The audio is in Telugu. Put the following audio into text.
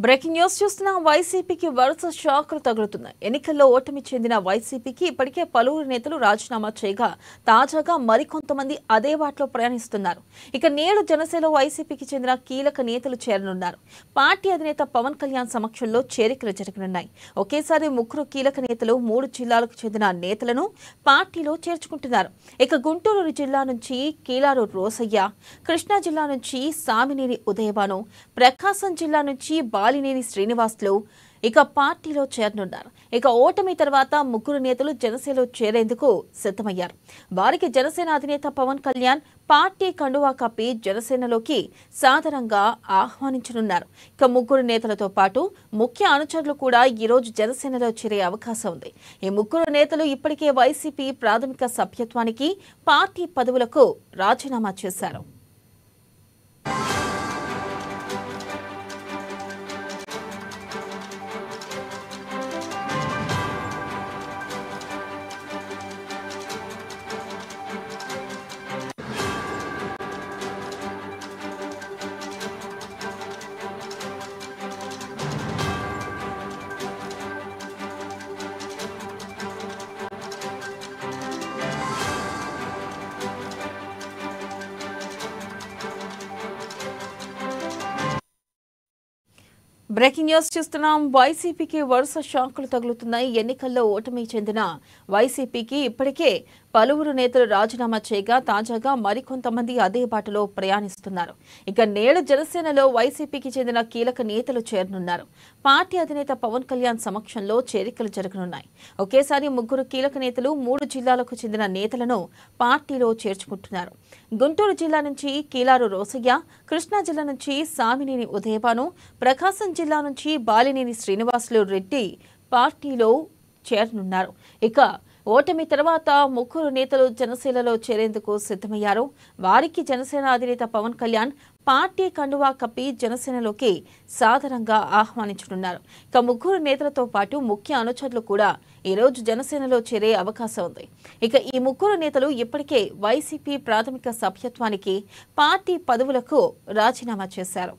బ్రేకింగ్ న్యూస్ చూస్తున్న వైసీపీకి వరుస షాకులు తగులుతున్నాయి. ఎన్నికల్లో ఓటమి చెందిన వైసీపీకి ఇప్పటికే పలువురు నేతలు రాజీనామా చేయగా తాజాగా మరికొంతమంది అదే బాటలో ప్రయాణిస్తున్నారు. ఇక నేడు జనసేన వైసీపీకి చెందిన కీలక నేతలు చేరనున్నారు. పార్టీ అధినేత పవన్ కళ్యాణ్ సమక్షంలో చేరికలు జరగనున్నాయి. ఒకేసారి ముగ్గురు కీలక నేతలు 3 జిల్లాలకు చెందిన నేతలను పార్టీలో చేర్చుకుంటున్నారు. ఇక గుంటూరు జిల్లా నుంచి కీలారు రోసయ్య, కృష్ణా జిల్లా నుంచి సామినేని ఉదయభాను, ప్రకాశం జిల్లా నుంచి బాలినేని శ్రీనివాసులు ఇక పార్టీలో చేరనున్నారు. ఇక ఓటమి తర్వాత ముగ్గురు నేతలు జనసేనలో చేరేందుకు సిద్ధమయ్యారు. వారికి జనసేన అధినేత పవన్ కళ్యాణ్ పార్టీ కండువా కప్పి జనసేనలోకి సాదరంగా ఆహ్వానించనున్నారు. ఇక ముగ్గురు నేతలతో పాటు ముఖ్య అనుచరులు కూడా ఈ రోజు జనసేనలో చేరే అవకాశం ఉంది. ఈ ముగ్గురు నేతలు ఇప్పటికే వైసీపీ ప్రాథమిక సభ్యత్వానికి, పార్టీ పదవులకు రాజీనామా చేశారు. బ్రేకింగ్ న్యూస్ చూస్తున్నాం. వైసీపీకి వరుస షాకులు తగులుతున్నాయి. ఎన్నికల్లో ఓటమి చెందిన వైసీపీకి ఇప్పటికే పలువురు నేతలు రాజీనామా చేయగా తాజాగా మరికొంతమంది అదే బాటలో ప్రయాణిస్తున్నారు. ఇక నేడు జనసేనలో వైసీపీకి చెందిన కీలక నేతలు చేరనున్నారు. పార్టీ అధినేత పవన్ కళ్యాణ్ సమక్షంలో చేరికలు జరగనున్నాయి. ఒకేసారి ముగ్గురు కీలక నేతలు 3 జిల్లాలకు చెందిన నేతలను పార్టీలో చేర్చుకుంటున్నారు. గుంటూరు జిల్లా నుంచి కీలారు రోసయ్య, కృష్ణా జిల్లా నుంచి సామినేని ఉదయభాను, ప్రకాశం జిల్లా నుంచి బాలినేని శ్రీనివాసులు రెడ్డి పార్టీలో చేరనున్నారు. ఇక ఓటమి తర్వాత ముగ్గురు నేతలు జనసేనలో చేరేందుకు సిద్ధమయ్యారు. వారికి జనసేన అధినేత పవన్ కళ్యాణ్ పార్టీ కండువా కప్పి జనసేనలోకి సాదరంగా ఆహ్వానించనున్నారు. ఇక ముగ్గురు నేతలతో పాటు ముఖ్య అనుచరులు కూడా ఈ రోజు జనసేనలో చేరే అవకాశం ఉంది. ఇక ఈ ముగ్గురు నేతలు ఇప్పటికే వైసీపీ ప్రాథమిక సభ్యత్వానికి, పార్టీ పదవులకు రాజీనామా చేశారు.